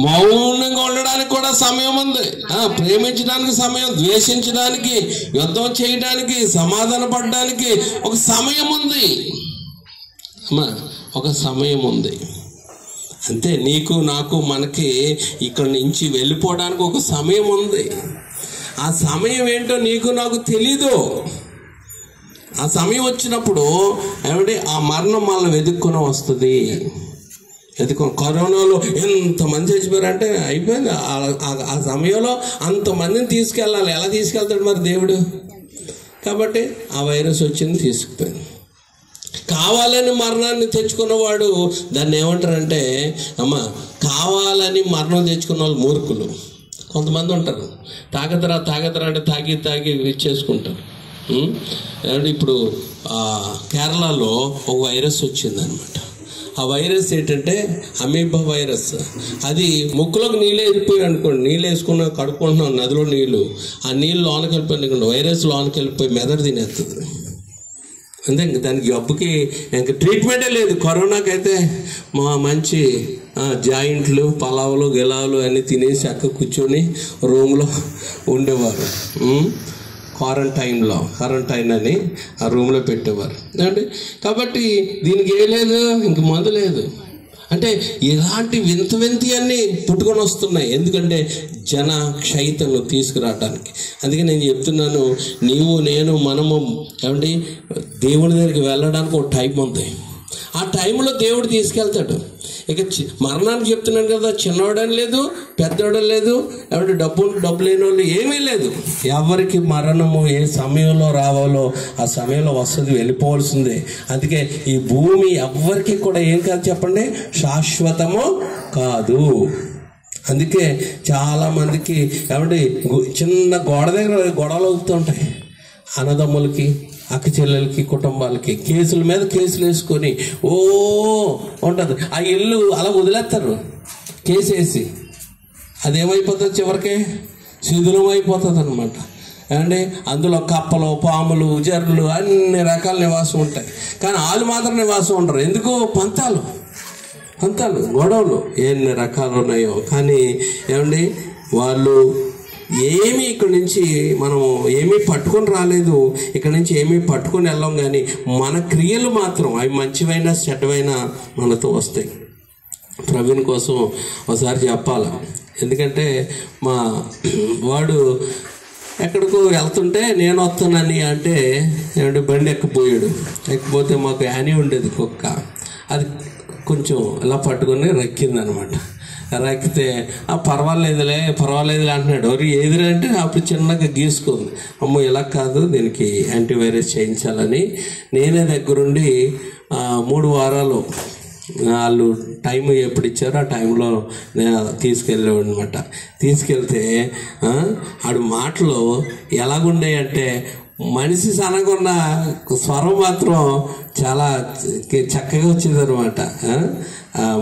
మౌనంగా ఉండడానికి కూడా సమయం ఉంది. ప్రేమించడానికి సమయం, ద్వేషించడానికి, యుద్ధం చేయడానికి, సమాధాన పడడానికి ఒక సమయం ఉంది. ఒక సమయం ఉంది అంతే. నీకు నాకు మనకి ఇక్కడి నుంచి వెళ్ళిపోవడానికి ఒక సమయం ఉంది. ఆ సమయం ఏంటో నీకు నాకు తెలీదు. ఆ సమయం వచ్చినప్పుడు ఏమంటే ఆ మరణం మనల్ని వెతుక్కుని వస్తుంది. కరోనాలో ఎంతమంది చచ్చిపోయారంటే అయిపోయింది. ఆ సమయంలో అంతమందిని తీసుకెళ్ళాలి. ఎలా తీసుకెళ్తాడు మరి దేవుడు? కాబట్టి ఆ వైరస్ వచ్చింది, తీసుకుపోయింది. కావాలని మరణాన్ని తెచ్చుకున్నవాడు దాన్ని ఏమంటారంటే, కావాలని మరణం తెచ్చుకున్న వాళ్ళు మూర్ఖులు. కొంతమంది ఉంటారు, తాగదరా అంటే తాగి ఇచ్చేసుకుంటారు. ఇప్పుడు కేరళలో ఒక వైరస్ వచ్చిందనమాట. ఆ వైరస్ ఏంటంటే అమీబా వైరస్. అది ముక్కులోకి నీళ్ళు వెళ్ళిపోయి అనుకోండి, నీళ్ళు వేసుకున్నా కడుక్కుంటున్నాం నదిలో నీళ్ళు, ఆ నీళ్ళు లోనకి వెళ్ళిపోయి వైరస్ లోనకి వెళ్ళిపోయి మెదడు తినేస్తుంది. అంతే. ఇంక దానికి జబ్బుకి ఇంక ట్రీట్మెంటే లేదు. కరోనాకి అయితే మంచి జాయింట్లు, పలావులు, గిలావులు అన్నీ తినేసి అక్క కూర్చొని రూమ్లో ఉండేవారు. క్వారంటైన్ అని ఆ రూమ్లో పెట్టేవారు అంటే. కాబట్టి దీనికి ఏం లేదు, ఇంక మందు లేదు. అంటే ఇలాంటి వింత అన్నీ పుట్టుకొని వస్తున్నాయి. ఎందుకంటే జన క్షయితను తీసుకురావడానికి. అందుకే నేను చెప్తున్నాను, నీవు నేను మనము ఏమండి దేవుని దగ్గరికి వెళ్ళడానికి ఒక టైం ఉంది. ఆ టైంలో దేవుడు తీసుకెళ్తాడు. ఇక మరణానికి చెప్తున్నాను కదా, చిన్నవాడని లేదు, పెద్దవాడని లేదు, ఏమంటే డబ్బు లేని వాళ్ళు ఏమీ లేదు. ఎవరికి మరణము ఏ సమయంలో రావాలో ఆ సమయంలో వస్తుంది, వెళ్ళిపోవాల్సిందే. అందుకే ఈ భూమి ఎవరికి కూడా ఏం కాదు చెప్పండి, శాశ్వతము కాదు. అందుకే చాలామందికి ఏమంటే చిన్న గోడ దగ్గర గొడవలు అవుతుంటాయి. అన్నదమ్ములకి, అక్క చెల్లెలకి, కుటుంబాలకి కేసుల మీద కేసులు వేసుకొని ఉంటుంది. ఆ ఇల్లు అలా వదిలేస్తారు కేసు వేసి. అదేమైపోతుంది, చివరికి శిథిలం అయిపోతుంది అనమాట. అంటే అందులో కప్పలు, పాములు, జర్రులు అన్ని రకాల నివాసం ఉంటాయి. కానీ వాళ్ళు మాత్రం నివాసం ఉండరు. ఎందుకు? పంతాలు, గొడవలు ఎన్ని రకాలు ఉన్నాయో. కానీ ఏమండి వాళ్ళు ఏమీ ఇక్కడి నుంచి మనం ఏమీ పట్టుకొని రాలేదు, ఇక్కడి నుంచి ఏమీ పట్టుకొని వెళ్ళాం. కానీ మన క్రియలు మాత్రం అవి మంచివైనా చెడ్డవైనా మనతో వస్తాయి. ప్రవీణ్ కోసం ఒకసారి చెప్పాలి. ఎందుకంటే మా వాడు ఎక్కడికో వెళ్తుంటే నేను వస్తానని అంటే ఏమంటే బండి ఎక్కిపోతే మాకు యానీ ఉండేది కుక్క. అది కొంచెం ఇలా పట్టుకొని రక్కిందనమాట. రాకితే పర్వాలేదులే అంటున్నాడు. ఎవరు ఎదురు అంటే అప్పుడు చిన్నగా గీసుకుంది. అమ్మో ఇలా కాదు, దీనికి యాంటీవైరస్ చేయించాలని నేనే దగ్గరుండి 3 వారాలు వాళ్ళు టైం ఎప్పుడు ఇచ్చారో ఆ టైంలో నేను తీసుకెళ్ళేవాడు అనమాట. తీసుకెళ్తే ఆడు మాటలు ఎలాగుండేయంటే మనిషి సనగున్న స్వరం మాత్రం చాలా చక్కగా వచ్చేదనమాట.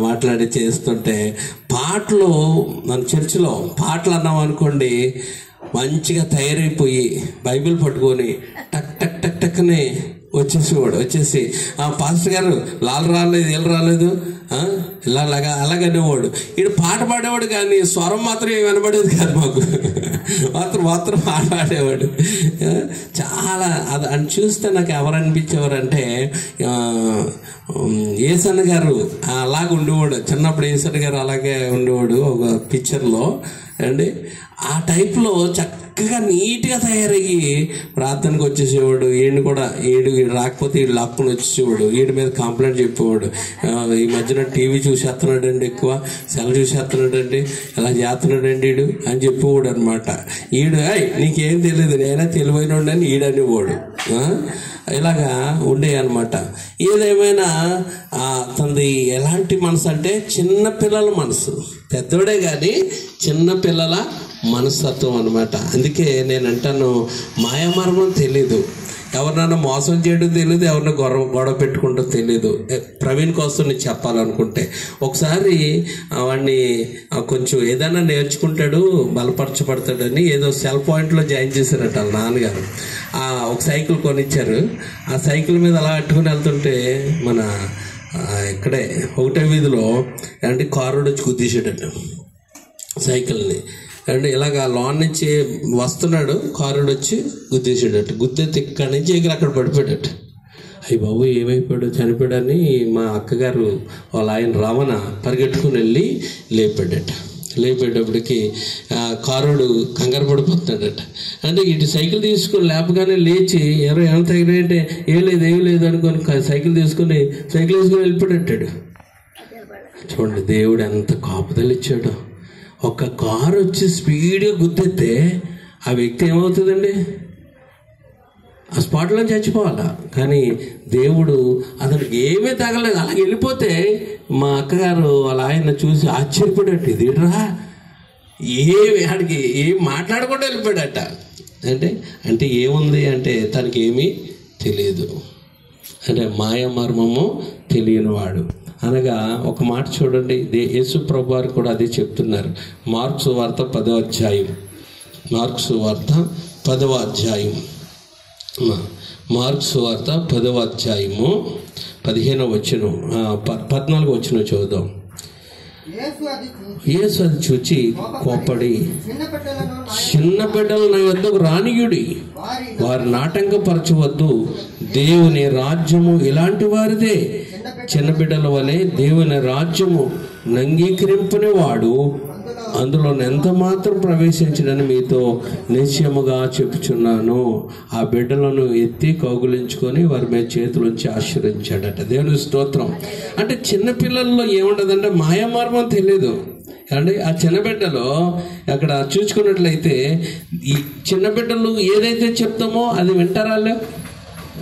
మాట్లాడి చేస్తుంటే పాటలు మన చర్చిలో పాటలు అన్నాం అనుకోండి, మంచిగా తయారైపోయి బైబిల్ పట్టుకొని టక్ టక్ టక్ టక్ని వచ్చేసి పాస్టర్ గారు వీళ్ళు రాలేదు అలాగనేవాడు. ఈడు పాట పాడేవాడు కానీ స్వరం మాత్రం ఏమి వినపడేది కాదు మాకు. మాత్రం పాట పాడేవాడు. చాలా అని చూస్తే నాకు ఎవరు అనిపించేవారంటే ఏసన్న గారు అలాగే ఉండేవాడు. చిన్నప్పుడు ఏసన్న గారు అలాగే ఉండేవాడు ఒక పిక్చర్లో అండి. ఆ టైప్లో చక్కగా నీట్గా తయారయ్యి ప్రార్థనకు వచ్చేసేవాడు. ఈడు రాకపోతే వీడు లాక్కుని వచ్చేసేవాడు. వీడి మీద కంప్లైంట్ చెప్పేవాడు. ఈ మధ్యన టీవీ చూసేస్తున్నాడండి, ఎక్కువ సెల్ చూసేస్తున్నాడండి, ఇలా చేస్తున్నాడండి వీడు అని చెప్పేవాడు అనమాట. నీకేం తెలియదు, నేనే తెలివైన అని ఈడనేవాడు. ఇలాగా ఉండే అనమాట. ఏదేమైనా తనది ఎలాంటి మనసు అంటే చిన్నపిల్లల మనసు, పెద్దోడే కానీ చిన్నపిల్లల మనస్తత్వం అనమాట. అందుకే నేను అంటాను, మాయామర్మం తెలీదు, ఎవరినైనా మోసం చేయడం తెలియదు, ఎవరిని గొడవ పెట్టుకుంటూ తెలియదు. ప్రవీణ్ కోసం నేను చెప్పాలనుకుంటే ఒకసారి వాడిని కొంచెం ఏదైనా నేర్చుకుంటాడు, బలపరచబడతాడని ఏదో సెల్ పాయింట్లో జాయిన్ చేశారట వాళ్ళ నాన్నగారు. ఒక సైకిల్ కొనిచ్చారు. ఆ సైకిల్ మీద అలా అట్టుకుని వెళ్తుంటే మన ఇక్కడే 1వ వీధిలో అంటే కారు వచ్చి గుద్దేసాడట సైకిల్ని. అంటే ఇలాగ లాన్ నుంచి వస్తున్నాడు, కారు వచ్చి గుద్దేసాడట. గుద్దేస్తే ఇక్కడి నుంచి ఎగిరి అక్కడ పడిపోయాడట. అయ్యి బాబు ఏమైపోయాడు, చనిపోయాడని మా అక్కగారు వాళ్ళ ఆయన రమణ పరిగెట్టుకుని వెళ్ళి లేపాడట. లేపేటప్పటికి కారుడు కంగారు పడిపోతున్నాడట. అంటే ఇటు సైకిల్ తీసుకొని లేపగానే లేచి ఏమైనా తగినంటే ఏం లేదు అనుకొని సైకిల్ తీసుకొని వెళ్ళిపోయాడు. చూడండి దేవుడు ఎంత కాపుదలు ఇచ్చాడు. ఒక కారు వచ్చి స్పీడ్గా గుద్దేస్తే ఆ వ్యక్తి ఏమవుతుందండి, ఆ స్పాట్లో చచ్చిపోవాలా. కానీ దేవుడు అతనికి ఏమీ తగలేదు, అలాగే వెళ్ళిపోతే మా అక్కగారు వాళ్ళ ఆయన చూసి ఆశ్చర్యపడేట్టు, ఇదేట్రా ఆడికి ఏం మాట్లాడకుండా వెళ్ళిపోయాడట. అంటే ఏముంది అంటే తనకి ఏమీ తెలియదు, అంటే మాయమర్మము తెలియనివాడు. అనగా ఒక మాట చూడండి, యేసు ప్రభు వారు కూడా అదే చెప్తున్నారు. మార్కు సువార్త 10వ అధ్యాయం, మార్కు సువార్త 10వ అధ్యాయం, మార్కు సువార్త 10వ అధ్యాయము 15వ వచనం 14వ వచనం చూద్దాం. యేసు అది చూచి కోపడి, చిన్న బిడ్డలు నా యొద్దకు రానియుడి, వారి నాటంకపరచవద్దు, దేవుని రాజ్యము ఇలాంటి వారిదే. చిన్న బిడ్డల వలె దేవుని రాజ్యము నంగీకరింపని వాడు అందులో ఎంత మాత్రం ప్రవేశించడని మీతో నిశ్చయముగా చెప్పుచున్నాను. ఆ బిడ్డలను ఎత్తి కౌగులించుకొని వారి మీద చేతులుంచి ఆశీర్వదించాడట. దేవుని స్తోత్రం. అంటే చిన్నపిల్లల్లో ఏముండదంటే మాయామార్గం తెలియదు అండి. ఆ చిన్న బిడ్డలో అక్కడ చూసుకున్నట్లయితే ఈ చిన్న బిడ్డలు ఏదైతే చెప్తామో అది వింటారా,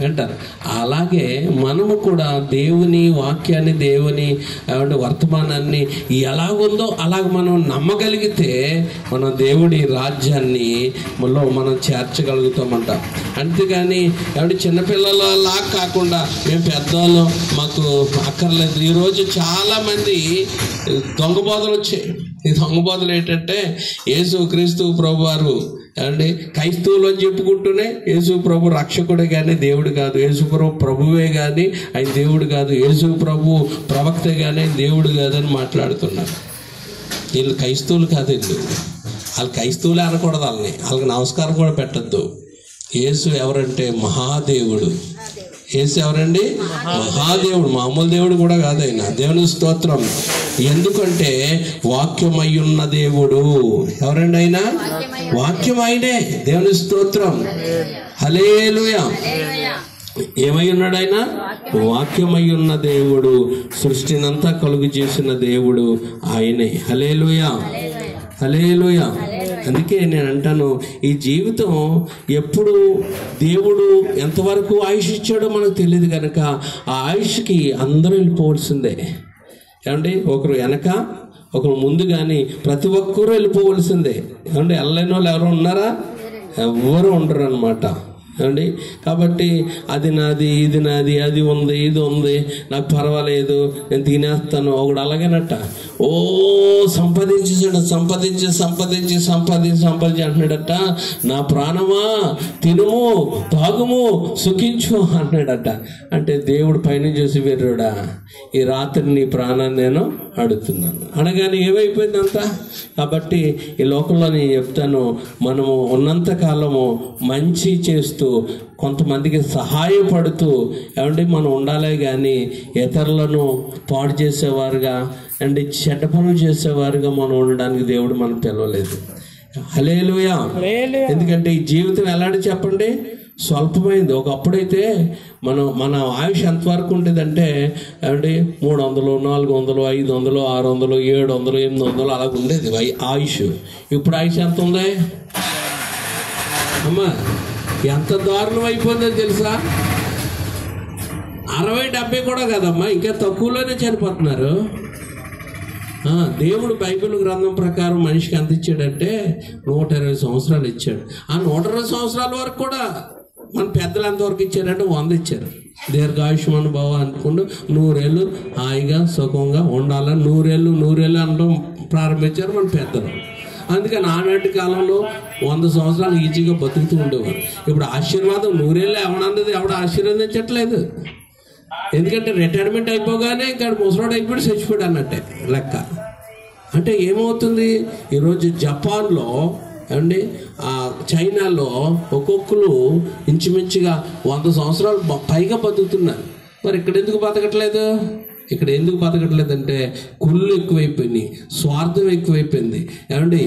వింటారు. అలాగే మనము కూడా దేవుని వాక్యాన్ని, దేవుని వర్తమానాన్ని ఎలాగుందో అలాగ మనం నమ్మగలిగితే మనం దేవుడి రాజ్యాన్ని మనం చేర్చగలుగుతామంట. అంతేగాని చిన్నపిల్లలలా కాకుండా మేము పెద్దవాళ్ళం మాకు అక్కర్లేదు. ఈరోజు చాలామంది దొంగ బోధలు వచ్చాయి. ఈ దొంగ బోధలు ఏంటంటే యేసు క్రీస్తు ప్రభు వారు క్రైస్తవులు అని చెప్పుకుంటూనే యేసు ప్రభు రక్షకుడే కానీ దేవుడు కాదు, యేసు ప్రభు ప్రభువే కానీ ఆయన దేవుడు కాదు, యేసు ప్రభు ప్రవక్తే కానీ ఆయన దేవుడు కాదని మాట్లాడుతున్నారు. వీళ్ళు క్రైస్తవులు కాదు, వాళ్ళు క్రైస్తవులే అనకూడదు, వాళ్ళకి నమస్కారం కూడా పెట్టద్దు. యేసు ఎవరంటే మహాదేవుడు. యేసు ఎవరండి? మహాదేవుడు, మామూలు దేవుడు కూడా కాదు ఆయన. దేవుని స్తోత్రం. ఎందుకంటే వాక్యమయ్యున్న దేవుడు. ఎవరండి ఆయన? వాక్యం ఆయనే. దేవుని స్తోత్రం. హల్లెలూయా. ఏమై ఉన్నాడు ఆయన? వాక్యమయ్యున్న దేవుడు. సృష్టినంతా కలుగు చేసిన దేవుడు ఆయనే. హల్లెలూయా, హల్లెలూయా. అందుకే నేను అంటాను, ఈ జీవితం ఎప్పుడు దేవుడు ఎంతవరకు ఆయుష్ ఇచ్చాడో మనకు తెలియదు కనుక ఆ ఆయుష్కి అందరూ వెళ్ళిపోవలసిందే. ఏమండి, ఒకరు వెనక ఒకరు ముందు, కానీ ప్రతి ఒక్కరూ వెళ్ళిపోవలసిందే. ఏమండి, వెళ్ళలేని వాళ్ళు ఎవరు ఉన్నారా? ఎవరు ఉండరు అనమాట. ఏమండి, కాబట్టి అది నాది, ఇది నాది, అది ఉంది, ఇది ఉంది, నాకు పర్వాలేదు, నేను తినేస్తాను. ఒకడు అలాగేనట్ట సంపాదించేసాడు, సంపాదించి అంటున్నాడట, నా ప్రాణమా తినుము తాగుము సుఖించు అంటున్నాడట. అంటే దేవుడు పైన చూసి వెర్రుడా, ఈ రాత్రి నీ ప్రాణాన్ని నేను అడుగుతున్నాను అనగానే ఏమైపోయిందంతా. కాబట్టి ఈ లోకంలో నేను చెప్తాను, మనము ఉన్నంత కాలము మంచి చేస్తూ కొంతమందికి సహాయపడుతూ ఏమంటే మనం ఉండాలే కానీ ఇతరులను పాడు చేసేవారుగా అండ్ చెడ్డ పనులు చేసేవారుగా మనం ఉండడానికి దేవుడు మనకు తెలవలేదు. హల్లెలూయా. ఎందుకంటే ఈ జీవితం ఎలాంటి చెప్పండి, స్వల్పమైంది. ఒకప్పుడైతే మన ఆయుష్ ఎంతవరకు ఉండేదంటే ఏమంటే 300, 400, 500, 600, 700, 800 అలాగ ఉండేది ఆయుష్. ఇప్పుడు ఆయుష్ ఎంత ఉంది అమ్మా? ఎంత దారుణం అయిపోయిందో తెలుసా? 60-70 కూడా కదమ్మా, ఇంకా తక్కువలోనే చనిపోతున్నారు. దేవుడు బైబిల్ గ్రంథం ప్రకారం మనిషికి ఎంత ఇచ్చాడంటే 120 సంవత్సరాలు ఇచ్చాడు. ఆ 120 సంవత్సరాల వరకు కూడా మన పెద్దలు ఎంతవరకు ఇచ్చారంటే 100 ఇచ్చారు. దీర్ఘాయుష్మాన్ భవ అనుకుంటూ 100 ఏళ్ళు హాయిగా సుఖంగా ఉండాలని 100 ఏళ్ళు అనడం ప్రారంభించారు మన పెద్దలు. అందుకని ఆనాటి కాలంలో 100 సంవత్సరాలు ఈజీగా బతుకుతూ ఉండేవారు. ఇప్పుడు ఆశీర్వాదం 100 ఏళ్ళు ఎవడన్నది ఎవడ ఆశీర్వదించట్లేదు. ఎందుకంటే రిటైర్మెంట్ అయిపోగానే ఇంకా ముసలోడు అయిపోయి చచ్చిపోయాడు అన్నట్టే లెక్క. అంటే ఏమవుతుంది, ఈరోజు జపాన్లో అండి, చైనాలో ఒక్కొక్కరు ఇంచుమించుగా 100 సంవత్సరాలు పైగా బతుకుతున్నారు. మరి ఇక్కడ ఎందుకు బతకట్లేదు? ఇక్కడ ఎందుకు బతకట్లేదంటే కుళ్ళు ఎక్కువైపోయింది, స్వార్థం ఎక్కువైపోయింది, ఏమండి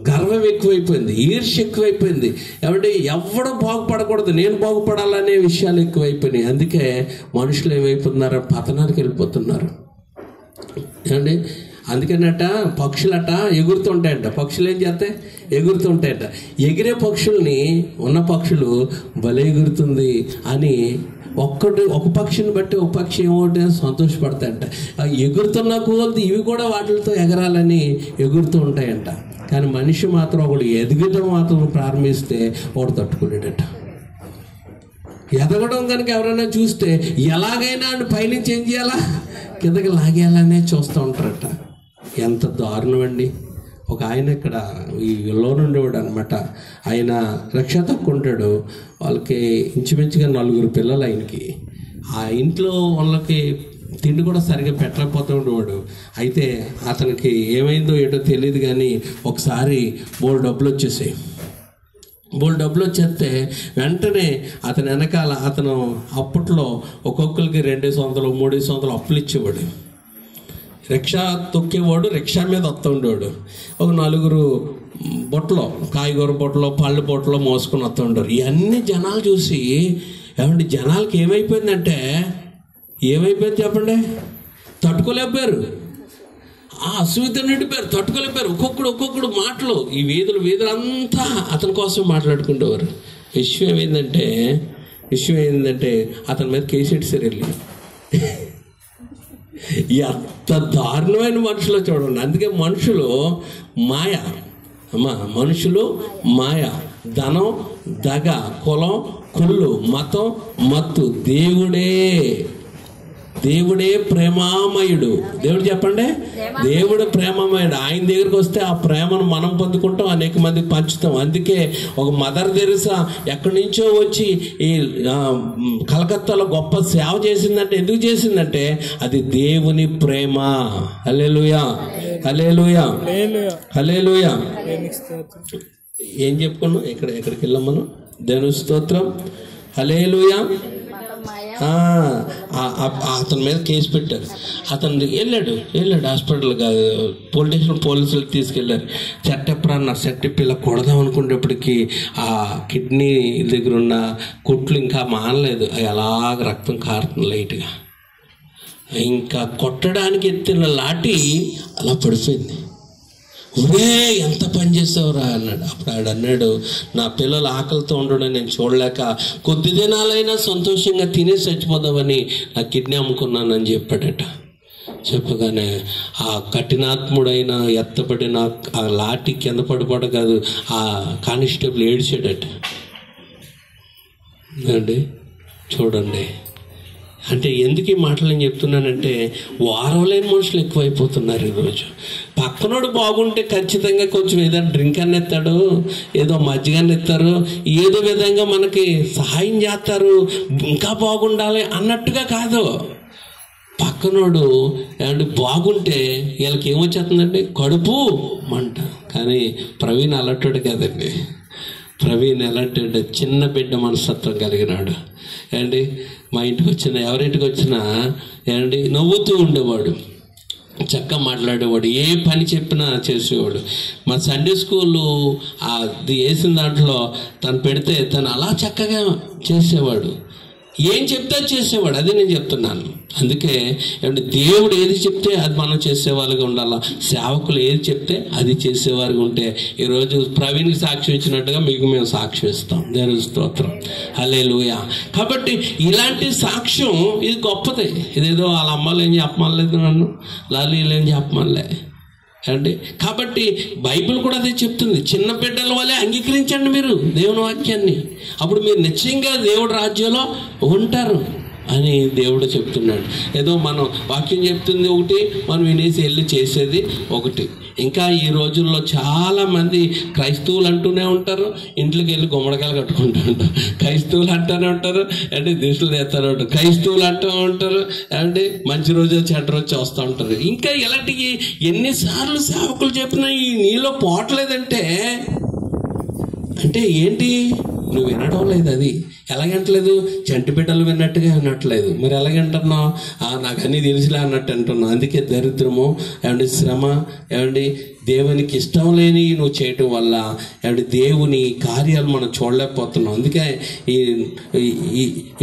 గర్వం ఎక్కువైపోయింది, ఈర్ష్య ఎక్కువైపోయింది, ఏమండి ఎవడు బాగుపడకూడదు, నేను బాగుపడాలనే విషయాలు ఎక్కువైపోయినాయి. అందుకే మనుషులు ఏమైపోతున్నారు, పతనానికి వెళ్ళిపోతున్నారు. ఏమండి అందుకనట పక్షులట ఎగురుతుంటాయంట. పక్షులు ఏం చేస్తాయి, ఎగురుతుంటాయంట. ఎగిరే పక్షుల్ని ఉన్న పక్షులు భలే ఎగురుతుంది అని ఒక పక్షిని బట్టి ఒక పక్షి ఏమోటే సంతోషపడతాయంట. ఎగురుతున్న కొద్ది ఇవి కూడా వాటితో ఎగరాలని ఎగురుతూ ఉంటాయంట. కానీ మనిషి మాత్రం ఒకడు ఎదుగుతూ మాత్రం ప్రారంభిస్తే ఒకడు తట్టుకునేటట. ఎదగడం కనుక ఎవరైనా చూస్తే ఎలాగైనా పైనుంచి ఏం చేయాలా, కిందకి లాగేయాలనే చూస్తూ ఉంటారట. ఎంత దారుణం అండి. ఒక ఆయన ఇక్కడ ఈ లోనుండేవాడు అనమాట. ఆయన రిక్షా తక్కువ వాళ్ళకి ఇంచుమించుగా 4 పిల్లలు ఆయనకి. ఆ ఇంట్లో వాళ్ళకి తిండి కూడా సరిగ్గా పెట్టలేకపోతూ ఉండేవాడు. అయితే అతనికి ఏమైందో ఏటో తెలియదు కానీ ఒకసారి బోల్ డబ్బులు వచ్చేస్తే వెంటనే అతని వెనకాల అతను అప్పట్లో ఒక్కొక్కరికి 200 300 అప్పులు ఇచ్చేవాడు. రిక్షా తొక్కేవాడు, రిక్షా మీద వస్తూ ఉండేవాడు. ఒక 4 బొట్టలో కాయగూర బొట్టలో పళ్ళు బొట్టలో మోసుకొని వస్తూ ఉండేవారు. ఇవన్నీ జనాలు చూసి ఏమంటే జనాలకి ఏమైపోయిందంటే ఏమైపోయింది చెప్పండి, తట్టుకోలేకపోయారు. అసూయతో నిండిపోయారు, తట్టుకోలేకపోయారు. ఒక్కొక్కడు మాటలు ఈ వీధులంతా అతని కోసం మాట్లాడుకుంటేవారు. విషయం ఏంటంటే అతని మీద కేసు ఎట్టారు వెళ్ళి. ఎంత దారుణమైన మనుషులు చూడండి. అందుకే మనుషులు మాయ, ధనం, దగ, కులం, కుళ్ళు, మతం, మత్తు. దేవుడే ప్రేమామయుడు. దేవుడు చెప్పండి, దేవుడు ప్రేమమయుడు. ఆయన దగ్గరికి వస్తే ఆ ప్రేమను మనం పొందుకుంటాం, అనేక మందికి పంచుతాం. అందుకే ఒక మదర్ తెరెసా ఎక్కడి నుంచో వచ్చి ఈ కలకత్తాలో గొప్ప సేవ చేసిందంటే ఎందుకు చేసిందంటే అది దేవుని ప్రేమ. హల్లెలూయా, హల్లెలూయా, హల్లెలూయా. ఏం చెప్పుకున్నాం, ఎక్కడికి వెళ్ళాం మనం? దేవుని స్తోత్రం, హల్లెలూయా. అతని మీద కేసు పెట్టారు. అతను వెళ్ళాడు హాస్పిటల్ పోలీసులు తీసుకెళ్ళారు. చెట్టెప్పుడు అన్నారు, చెట్టెప్పి ఇలా కొడదాం అనుకునేటప్పటికి ఆ కిడ్నీ దగ్గర ఉన్న కుట్లు ఇంకా మానలేదు, అలాగ రక్తం కారుతుంది లైట్గా. ఇంకా కొట్టడానికి ఎత్తిన లాఠీ అలా పడిపోయింది. ఒరే ఎంత పని చేసావురా అన్నాడు. అప్పుడు ఆడు అన్నాడు, నా పిల్లలు ఆకలితో ఉండడం నేను చూడలేక కొద్ది దినాలైనా సంతోషంగా తినేసి చచ్చిపోదామని నా కిడ్నీ అమ్ముకున్నానని చెప్పాడట. చెప్పగానే ఆ కఠినాత్ముడైన ఎత్తబడిన ఆ లాఠీ కింద పడిపోవడం కాదు, ఆ కానిస్టేబుల్ ఏడ్చాడట. అండి చూడండి, అంటే ఎందుకు ఈ మాటలు నేను చెప్తున్నానంటే వారం లేని మనుషులు ఎక్కువైపోతున్నారు ఈరోజు. పక్కనోడు బాగుంటే ఖచ్చితంగా కొంచెం ఏదైనా డ్రింక్ అని ఎత్తాడు, ఏదో మజ్జిగని ఎత్తారు, ఏదో విధంగా మనకి సహాయం చేస్తారు, ఇంకా బాగుండాలి అన్నట్టుగా కాదు. పక్కనోడు ఏమంటే బాగుంటే వీళ్ళకి ఏమొచ్చేస్తుందండి, కడుపు మంట. కానీ ప్రవీణ్ అలాంటి కాదండి. ప్రవీణ్ ఎలాంటి చిన్న బిడ్డ మనస్తత్వం కలిగినాడు. ఏమండి మా ఇంటికి వచ్చిన ఎవరింటికి వచ్చినా ఏమండి నవ్వుతూ ఉండేవాడు, చక్కగా మాట్లాడేవాడు, ఏ పని చెప్పినా చేసేవాడు. మా సండే స్కూలు అది వేసిన దాంట్లో తను పెడితే తను అలా చక్కగా చేసేవాడు, ఏం చెప్తే చేసేవాడు. అదే నేను చెప్తున్నాను. అందుకే ఏమంటే దేవుడు ఏది చెప్తే అది మనం చేసేవాళ్ళగా ఉండాలా, సేవకులు ఏది చెప్తే అది చేసేవారుగా ఉంటే ఈరోజు ప్రవీణ్కి సాక్ష్యం ఇచ్చినట్టుగా మీకు మేము సాక్ష్యం ఇస్తాం. దేవుని స్తోత్రం, హల్లెలూయా. కాబట్టి ఇలాంటి సాక్ష్యం ఇది గొప్పదే. ఇదేదో వాళ్ళ అమ్మాలు ఏం చెప్పమనలేదు, నన్ను లాలీలు ఏం చెప్పమనలే అండి. కాబట్టి బైబిల్ కూడా అదే చెప్తుంది, చిన్న బిడ్డల వల్లే అంగీకరించండి మీరు దేవుని వాక్యాన్ని, అప్పుడు మీరు నిశ్చయంగా దేవుడి రాజ్యంలో ఉంటారు అని దేవుడు చెప్తున్నాడు. ఏదో మనం వాక్యం చెప్తుంది ఒకటి, మనం వినేసి వెళ్ళి చేసేది ఒకటి. ఇంకా ఈ రోజుల్లో చాలా మంది క్రైస్తవులు అంటూనే ఉంటారు, ఇంట్లోకి వెళ్ళి గుమ్మడికాయలు కట్టుకుంటూ ఉంటారు. క్రైస్తవులు అంటూనే ఉంటారు అంటే దిష్టులు తెస్తూనే ఉంటారు. క్రైస్తవులు అంటూ ఉంటారు అంటే మంచి రోజు చెడ్డ రోజు వస్తూ ఉంటారు. ఇంకా ఇలాంటివి ఎన్నిసార్లు సేవకులు చెప్పినా ఈ నీలో పోవట్లేదంటే అంటే ఏంటి? నువ్వు వినడం లేదు. అది ఎలాగంటలేదు? చంటి బిడ్డలు విన్నట్టుగా వినట్లేదు. మరి ఎలాగంటున్నావు? నాకు అన్నీ తెలిసిలే అన్నట్టు అంటున్నావు. అందుకే దరిద్రము ఏమండి, శ్రమ ఏమండి, దేవునికి ఇష్టం లేని నువ్వు చేయటం వల్ల ఏమంటే దేవుని కార్యాలు మనం చూడలేకపోతున్నాం. అందుకే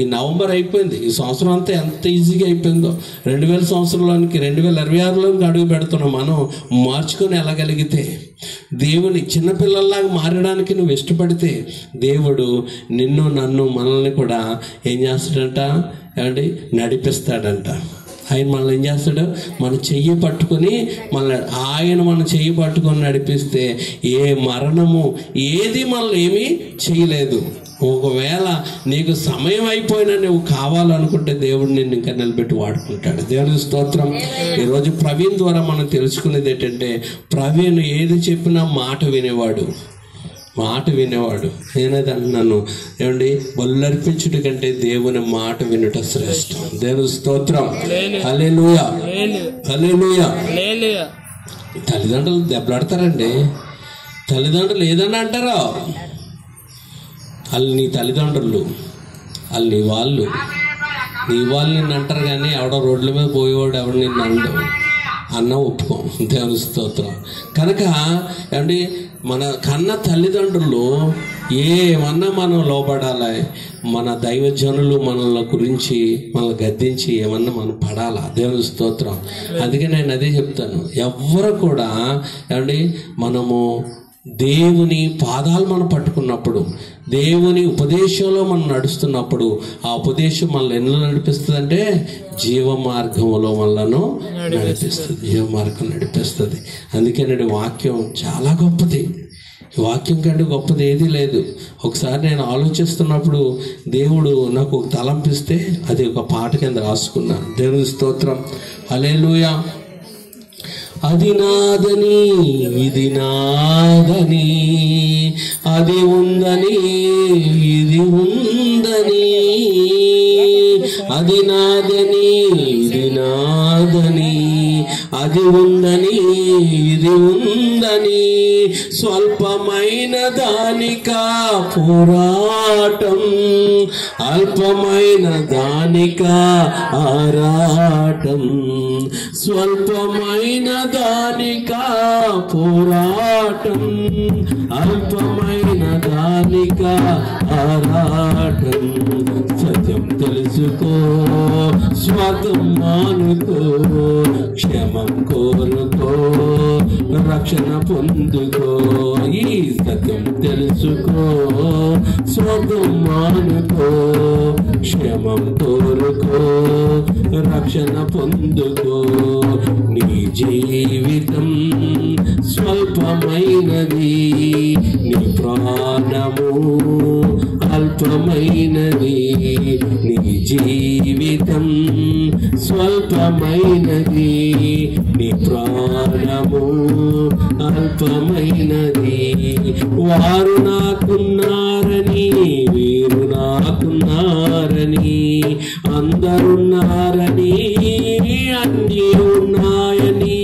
ఈ నవంబర్ అయిపోయింది. ఈ సంవత్సరం అంతా ఎంత ఈజీగా అయిపోయిందో. 2000 సంవత్సరంలోనికి 2026లోకి అడుగు పెడుతున్నాం. మనం మార్చుకొని వెళ్ళగలిగితే, దేవుని చిన్నపిల్లల్లాగా మారడానికి నువ్వు ఇష్టపడితే దేవుడు నిన్ను నన్ను మనల్ని కూడా ఏం చేస్తాడంట ఏమండి, నడిపిస్తాడంట. ఆయన మనల్ని ఏం చేస్తాడు? మన చెయ్యి పట్టుకొని ఆయన మన చెయ్యి పట్టుకొని నడిపిస్తే ఏ మరణము ఏది మనల్ని ఏమీ చేయలేదు. ఒకవేళ నీకు సమయం అయిపోయినా నువ్వు కావాలనుకుంటే దేవుడు నిన్ను ఇంకా నిలబెట్టి వాడుకుంటాడు. దేవుని స్తోత్రం. ఈరోజు ప్రవీణ్ ద్వారా మనం తెలుసుకునేది ఏంటంటే, ప్రవీణ్ ఏది చెప్పినా మాట వినేవాడు. నేనేది అంటున్నాను ఏమండి, బలులర్పించుట కంటే దేవుని మాట వినుట శ్రేష్టం. దేవుని స్తోత్రం. హల్లెలూయా, హల్లెలూయా. తల్లిదండ్రులు దెబ్బలాడతారండి. తల్లిదండ్రులు ఏదన్నా అంటారా? వాళ్ళు నీ తల్లిదండ్రులు, వాళ్ళు నీ వాళ్ళు నిన్ను అంటారు. కానీ ఎవడో రోడ్ల మీద పోయేవాడు ఎవడు నిన్ను అన్న ఒప్పుకోం. దేవుని స్తోత్రం. కనుక ఏమండి, మన కన్న తల్లిదండ్రులు ఏమన్నా మనం లోపడాలి. మన దైవజనులు మనల గురించి మనల్ని గద్దించి ఏమన్నా మనం పడాలా. దేవుని స్తోత్రం. అందుకే నేను అదే చెప్తాను, ఎవ్వరు కూడా ఏమండి మనము దేవుని పాదాలు మనం పట్టుకున్నప్పుడు, దేవుని ఉపదేశంలో మనం నడుస్తున్నప్పుడు, ఆ ఉపదేశం మనల్ని ఎన్నో నడిపిస్తుంది అంటే జీవ మార్గంలో మనలను నడిపిస్తుంది. జీవ మార్గం నడిపిస్తుంది. అందుకే నేడు వాక్యం చాలా గొప్పది. ఈ వాక్యం కంటే గొప్పది ఏదీ లేదు. ఒకసారి నేను ఆలోచిస్తున్నప్పుడు దేవుడు నాకు ఒక తలంపిస్తే అది ఒక పాట కింద రాసుకున్నాను. దేవుని స్తోత్రం. హల్లెలూయా. అది నాదని ఇది నాదని, అది ఉందని ఇది ఉందని, అది నాదని ఇది నాదని, అది ఉందని ఇది ఉందని, స్వల్పమైన దానికా పోరాటం, అల్పమైన దానికా ఆరాటం, స్వల్పమైన దానికా పోరాటం, అల్పమైన దానికా ఆరాటం. సత్యం తెలుసుకో, స్వార్థం మానుకో, క్షేమం కోరుకో, రక్షణ పొందుకో. ఈ సత్యం తెలుసుకో, స్వార్థం మానుకో, క్షేమం కోరుకో, రక్షణ పొందుకో. నీ జీవితం స్వల్పమైనది, నీ ప్రాణము అల్పమైనది. నీ జీవితం స్వల్పమైనది, నీ ప్రాణము అల్పమైనది. వారు నాకున్నారని వీరు నాకున్నారని, అందరున్నారని అన్నీ ఉన్నాయని,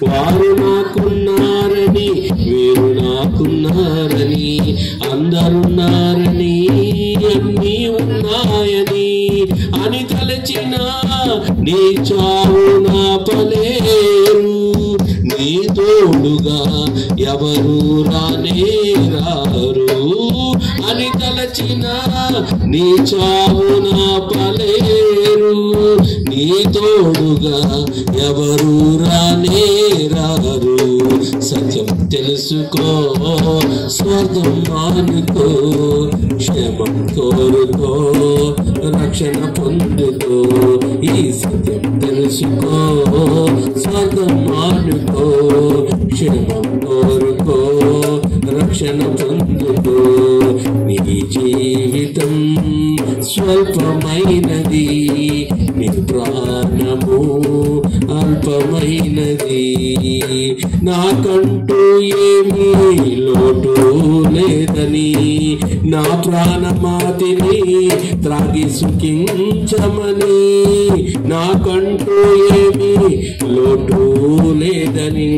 వారు నాకున్నారని వీరు నాకున్నారని, అందరున్నారని అన్నీ ఉన్నాయని అని తలచిన నీ చావు నా పలేరు. నీ తోడుగా ఎవరు రానే రారు అని తలచిన నీ చావు నా పలేరు. నీ తోడుగా ఎవరు రానే రారు. సత్యం తెలుసుకో, స్వార్థం మానుకో, క్షేమం కోరుకో, రక్షణ పొందుకో. ఈ సత్యం తెలుసుకో, స్వార్థం మానుకో, క్షేమం కోరుకో, రక్షణ పొందుకో. నీ జీవితం స్వల్పమైనది, నీ ప్రాణము అల్పమైనది. నాకంటూ ఏమీ లోటు లేదని, నా ప్రాణమాతిని త్రాగి సుఖించమని. నాకంటూ ఏమీ లోటు లేదని,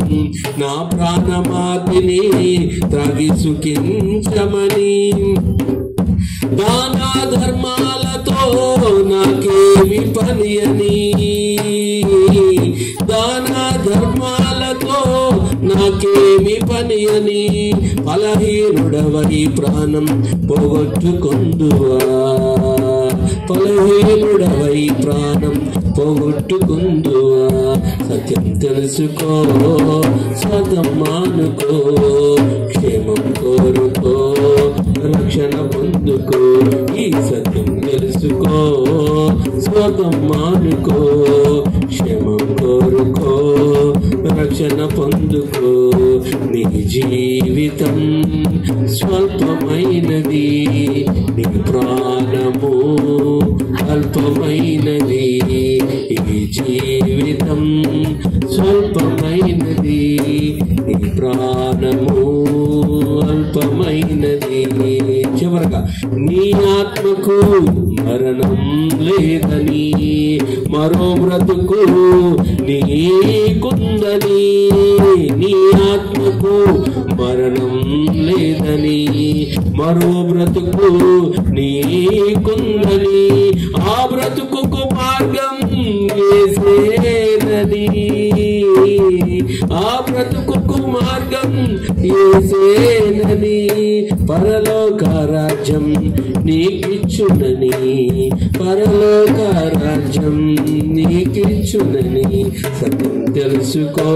నా ప్రాణమాతిని త్రాగి సుఖించమని. దాన ధర్మాలతో నాకేమి పని అని, దాన ధర్మాలతో నాకేమి పని అని. బలహీనుడవై ప్రాణం పోగొట్టుకుందువా, బలహీనుడవై ప్రాణం పోగొట్టుకుందువా. సత్యం తెలుసుకో, స్వార్థం మానుకో, క్షేమం కోరుకో, రక్షణ పొందుకో. ఈ సత్యం తెలుసుకో, స్వార్థం మానుకో, క్షేమం కోరుకో, రక్షణ పొందుకో. నీ జీవితం స్వల్పమైనది, నీ ప్రాణము అల్పమైనది. ఈ జీవితం స్వల్పమైనది, నీ ప్రాణము అల్పమైనది. చివరగా నీ ఆత్మకు మరణం లేదని, మరో బ్రతుకు నీకుందని. నీ ఆత్మకు మరణం లేదని, మరో బ్రతుకు నీకుందని. ఆ బ్రతుకు మార్గం యేసేనని, ఆ బ్రతుకు మార్గం యేసేనని. పరలోక రాజ్యం నీకిచ్చునని, పరలోక రాజ్యం నీకిచ్చునని. సత్యం తెలుసుకో,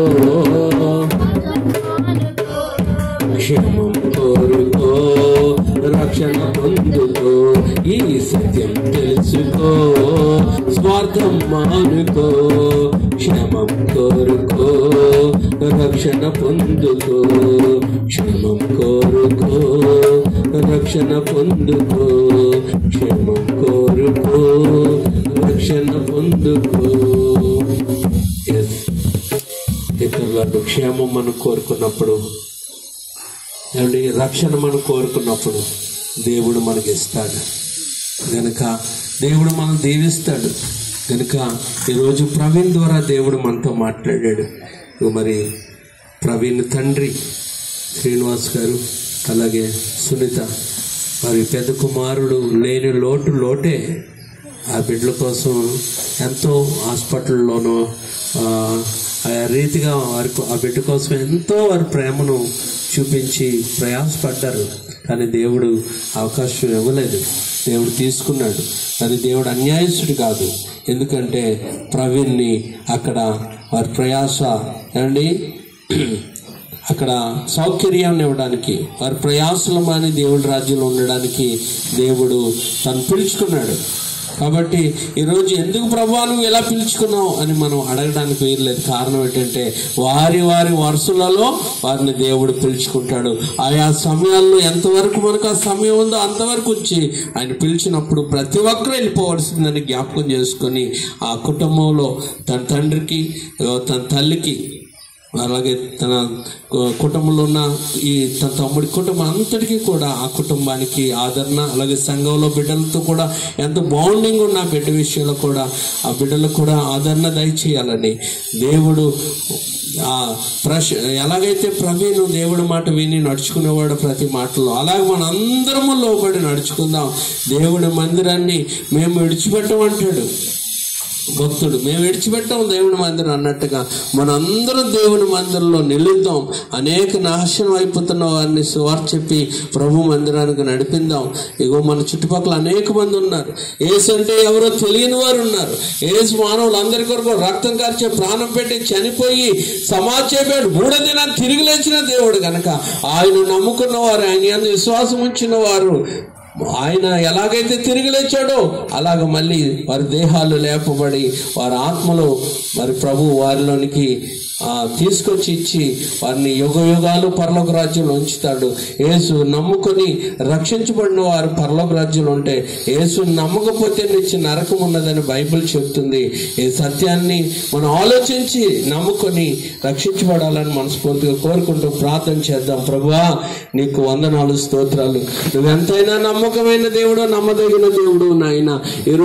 క్షేమం కోరుకో, రక్షణ పొందుకో. ఈ సత్యం తెలుసుకో, స్వార్థం మానుకో, క్షేమం కోరుకో, రక్షణ పొందుకో. క్షేమం కోరుకో, రక్షణ పొందుకో, క్షేమం కోరుకో, రక్షణ పొందుకో. ఇతరులకు క్షేమం మనం కోరుకున్నప్పుడు, ఏమండి, రక్షణ మనం కోరుకున్నప్పుడు దేవుడు మనకి ఇస్తాడు గనుక, దేవుడు మనం దీవిస్తాడు గనుక. ఈరోజు ప్రవీణ్ ద్వారా దేవుడు మనతో మాట్లాడాడు. మరి ప్రవీణ్ తండ్రి శ్రీనివాస్ గారు, అలాగే సునీత, మరి పెద్ద కుమారుడు లేని లోటే ఆ బిడ్డల కోసం ఎంతో హాస్పిటల్లోనూ ఆ రీతిగా వారికి ఆ బిడ్డ కోసం ఎంతో వారి ప్రేమను చూపించి ప్రయాసపడ్డారు. కానీ దేవుడు అవకాశం ఇవ్వలేదు, దేవుడు తీసుకున్నాడు. కానీ దేవుడు అన్యాయస్తుడు కాదు. ఎందుకంటే ప్రవీణ్ని అక్కడ వారి ప్రయాస ఏమండి అక్కడ సౌకర్యాన్ని ఇవ్వడానికి, వారి ప్రయాసలు మాని దేవుడి రాజ్యంలో ఉండడానికి దేవుడు తను పిలుచుకున్నాడు. కాబట్టి ఈరోజు ఎందుకు ప్రభువా నువ్వు ఎలా పిలుచుకున్నావు అని మనం అడగడానికి వీల్లేదు. కారణం ఏంటంటే వారి వారి వరుసలలో వారిని దేవుడు పిలుచుకుంటాడు. ఆయా సమయాల్లో ఎంతవరకు మనకు ఆ సమయం ఉందో అంతవరకు వచ్చి ఆయన పిలిచినప్పుడు ప్రతి ఒక్కరూ వెళ్ళిపోవలసిందని జ్ఞాపకం చేసుకొని ఆ కుటుంబంలో తన తండ్రికి, తన తల్లికి, అలాగే తన కుటుంబంలో ఉన్న ఈ తన తమ్ముడి కుటుంబం అంతటికీ కూడా, ఆ కుటుంబానికి ఆదరణ, అలాగే సంఘంలో బిడ్డలతో కూడా ఎంత బాండింగ్ ఉన్న బిడ్డ విషయంలో కూడా ఆ బిడ్డలకు కూడా ఆదరణ దయచేయాలని దేవుడు ఎలాగైతే ప్రవీణ్ దేవుడి మాట విని నడుచుకునేవాడు ప్రతి మాటలో, అలాగే మన అందరము లోబడి నడుచుకుందాం. దేవుడి మందిరాన్ని మేము విడిచిపెట్టమంటాడు భక్తుడు. మేము విడిచిపెట్టాం దేవుని మందిరం అన్నట్టుగా మనందరం దేవుని మందిరంలో నిలుద్దాం. అనేక నాశనం అయిపోతున్న వారిని సువార్త చెప్పి ప్రభు మందిరానికి నడిపిందాం. ఇగో మన చుట్టుపక్కల అనేక మంది ఉన్నారు. యేసు అంటే ఎవరో తెలియని వారు ఉన్నారు. యేసు మానవులందరి కొరకు రక్తం కార్చే ప్రాణం పెట్టి చనిపోయి సమాధి చేయబడి 3వ దినాన్ని తిరిగి లేచిన దేవుడు కనుక ఆయన నమ్ముకున్న వారు, ఆయన యందు విశ్వాసం ఉంచిన వారు ఆయన ఎలాగైతే తిరిగి లేచాడో అలాగ మళ్ళీ వారి దేహాలు లేపబడి వారి ఆత్మలో మరి ప్రభు వారిలోనికి తీసుకొచ్చి ఇచ్చి వారిని యుగ యుగాలు పరలోక రాజ్యంలో ఉంచుతాడు. యేసు నమ్ముకొని రక్షించబడిన వారు పరలోక రాజ్యంలో ఉంటే, యేసు నమ్మకపోతే నిత్య నరకం ఉన్నదని బైబిల్ చెప్తుంది. ఈ సత్యాన్ని మనం ఆలోచించి నమ్ముకొని రక్షించబడాలని మనస్ఫూర్తిగా కోరుకుంటూ ప్రార్థన చేద్దాం. ప్రభువా, నీకు వందనాలు, స్తోత్రాలు. నువ్వెంతైనా నమ్మకమైన దేవుడు, నమ్మదగిన దేవుడు నాయన. ఈరోజు